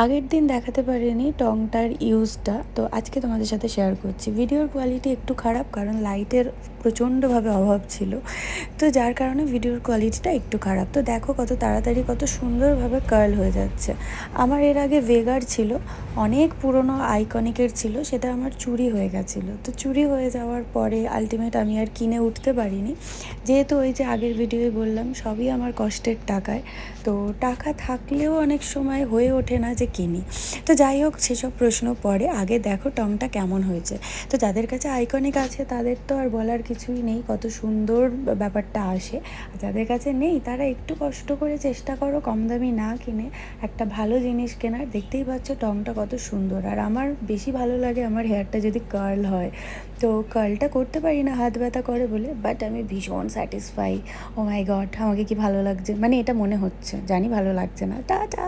আগের দিন দেখাতে পারিনি টংটার ইউজটা, তো আজকে তোমাদের সাথে শেয়ার করছি। ভিডিওর কোয়ালিটি একটু খারাপ, কারণ লাইটের প্রচণ্ডভাবে অভাব ছিল, তো যার কারণে ভিডিওর কোয়ালিটিটা একটু খারাপ। তো দেখো কত তাড়াতাড়ি কত সুন্দরভাবে কার্ল হয়ে যাচ্ছে। আমার এর আগে ভেগার ছিল, অনেক পুরনো আইকনিকের ছিল, সেটা আমার চুরি হয়ে গেছিলো। তো চুরি হয়ে যাওয়ার পরে আলটিমেট আমি আর কিনে উঠতে পারিনি, যেহেতু ওই যে আগের ভিডিওয় বললাম সবই আমার কষ্টের টাকায়। তো টাকা থাকলেও অনেক সময় হয়ে ওঠে না যে কিনি। তো যাই হোক, সেসব প্রশ্ন পরে, আগে দেখো টংটা কেমন হয়েছে। তো যাদের কাছে আইকনিক আছে তাদের তো আর বলার কিছুই নেই, কত সুন্দর ব্যাপারটা আসে। আর যাদের কাছে নেই তারা একটু কষ্ট করে চেষ্টা করো কম দামি না কিনে একটা ভালো জিনিস কেনার। দেখতেই পাচ্ছ টংটা কত সুন্দর। আর আমার বেশি ভালো লাগে আমার হেয়ারটা যদি কার্ল হয়। তো কার্লটা করতে পারি না, হাত ব্যথা করে বলে, বাট আমি ভীষণ স্যাটিসফাই। ও মাই গড, আমাকে কি ভালো লাগছে, মানে এটা মনে হচ্ছে, জানি ভালো লাগছে না। টাটা।